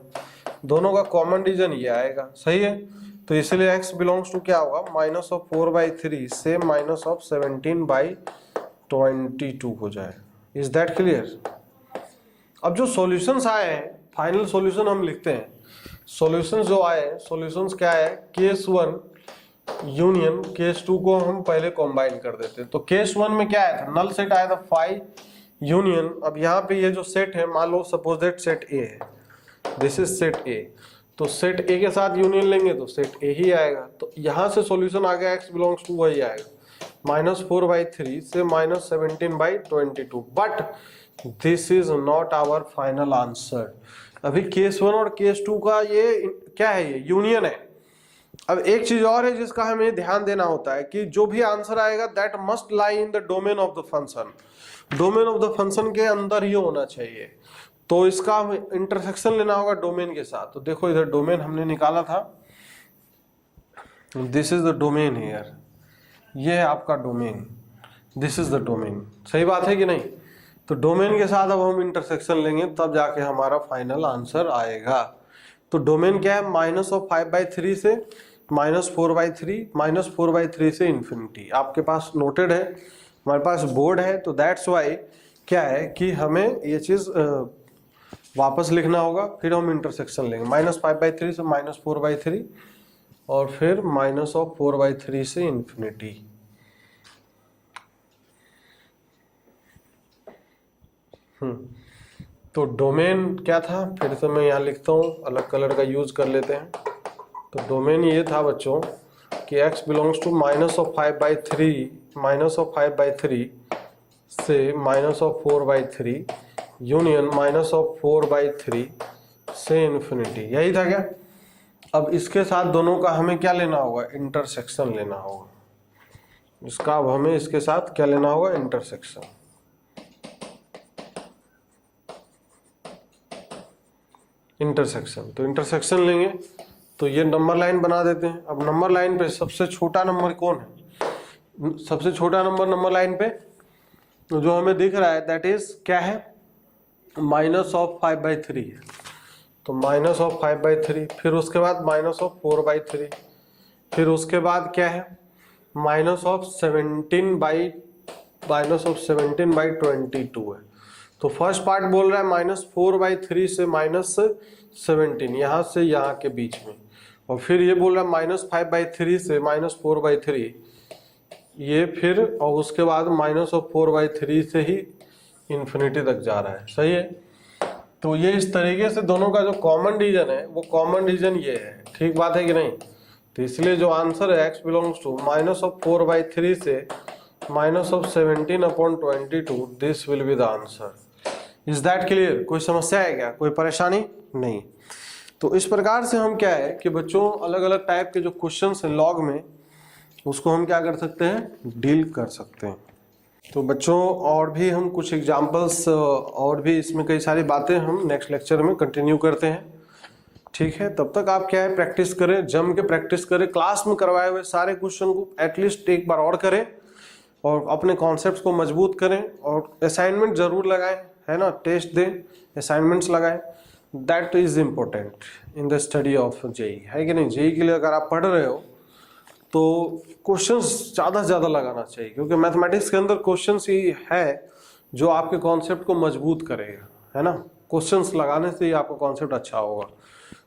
दोनों का कॉमन रीजन ये आएगा। सही है। तो इसलिए x बिलोंग्स टू क्या होगा, -4/3 से -17/22 हो जाए। Is that clear? अब जो सॉल्यूशंस आए हैं, फाइनल सॉल्यूशन हम लिखते हैं। सॉल्यूशंस जो आए, सॉल्यूशंस क्या है, केस 1 यूनियन केस 2 को हम पहले कंबाइन कर देते हैं। तो केस 1 में क्या आया था, नल सेट आया था 5 यूनियन। अब यहाँ पे ये जो सेट है, मान लो सपोज दैट सेट ए है, दिस इज सेट ए, तो सेट ए के साथ यूनियन लेंगे तो सेट ए ही आएगा। तो यहाँ से सॉल्यूशन आ गया, x बिलोंग्स टू वही आएगा, -4/3 से -17/22। But this is not our final answer. अभी केस 1 और केस 2 का ये क्या है, ये यूनियन है। अब एक चीज और है जिसका हमें ध्यान देना होता है कि जो भी आंसर आएगा that must lie in the domain of the function, domain of the function के अंदर ही होना चाहिए। तो इसका इंटरसेक्शन लेना होगा डोमेन के साथ। तो देखो इधर डोमेन हमने निकाला था, this is the domain here, ये है आपका domain, this is the domain. सही बात है कि नहीं? तो डोमेन के साथ अब हम इंटरसेक्शन लेंगे तब जाके हमारा फाइनल आंसर आएगा। तो डोमेन क्या है, -5/3 से -4/3, -4/3 से इन्फिनिटी। आपके पास नोटेड है, हमारे पास बोर्ड है, तो दैट्स वाई क्या है कि हमें ये चीज वापस लिखना होगा, फिर हम इंटरसेक्शन लेंगे। -5/3 से -4/3 और फिर -4/3 से इन्फिनिटी। तो डोमेन क्या था, फिर से मैं यहाँ लिखता हूँ, अलग कलर का यूज कर लेते हैं। तो डोमेन ये था बच्चों कि x बिलोंग्स टू -5/3 से -4/3 यूनियन -4/3 से इन्फिनिटी। यही था क्या? अब इसके साथ दोनों का हमें क्या लेना होगा, इंटरसेक्शन लेना होगा। इसका अब हमें इसके साथ क्या लेना होगा, इंटरसेक्शन। इंटरसेक्शन, तो इंटरसेक्शन लेंगे तो ये नंबर लाइन बना देते हैं। अब नंबर लाइन पे सबसे छोटा नंबर कौन है, सबसे छोटा नंबर लाइन पे जो हमें दिख रहा है दैट इज क्या है, -5/3 है। तो -5/3, फिर उसके बाद -4/3, फिर उसके बाद क्या है, -17/22 है। तो फर्स्ट पार्ट बोल रहा है -4/3 से -17, यहाँ से यहाँ के बीच में, और फिर ये बोल रहा है -5/3 से -4/3, ये फिर, और उसके बाद -4/3 से ही इन्फिनिटी तक जा रहा है। सही है? तो ये इस तरीके से दोनों का जो कॉमन रीजन है वो कॉमन रीजन ये है। ठीक बात है कि नहीं? तो इसलिए जो आंसर है x बिलोंग्स टू -4/3 से -17/22, this will be the answer. Is that clear? कोई समस्या है क्या, कोई परेशानी नहीं? तो इस प्रकार से हम क्या है कि बच्चों अलग अलग टाइप के जो क्वेश्चंस हैं लॉग में, उसको हम क्या कर सकते हैं, डील कर सकते हैं। तो बच्चों और भी हम कुछ एग्जांपल्स और भी इसमें कई सारी बातें हम नेक्स्ट लेक्चर में कंटिन्यू करते हैं। ठीक है, तब तक आप क्या है प्रैक्टिस करें, जम के प्रैक्टिस करें, क्लास में करवाए हुए सारे क्वेश्चन को एटलीस्ट एक बार और करें और अपने कॉन्सेप्ट्स को मजबूत करें, और असाइनमेंट जरूर लगाएं, है ना, टेस्ट दें, असाइनमेंट्स लगाएं। That is important in the study of JEE, है कि नहीं? जेई के लिए अगर आप पढ़ रहे हो तो क्वेश्चंस ज़्यादा से ज़्यादा लगाना चाहिए, क्योंकि मैथमेटिक्स के अंदर क्वेश्चंस ही है जो आपके कॉन्सेप्ट को मजबूत करेगा, है ना। क्वेश्चंस लगाने से ही आपका कॉन्सेप्ट अच्छा होगा।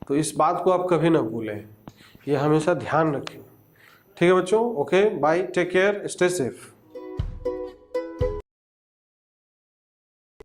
तो इस बात को आप कभी ना भूलें, ये हमेशा ध्यान रखें। ठीक है बच्चों, okay, bye, take care, stay safe.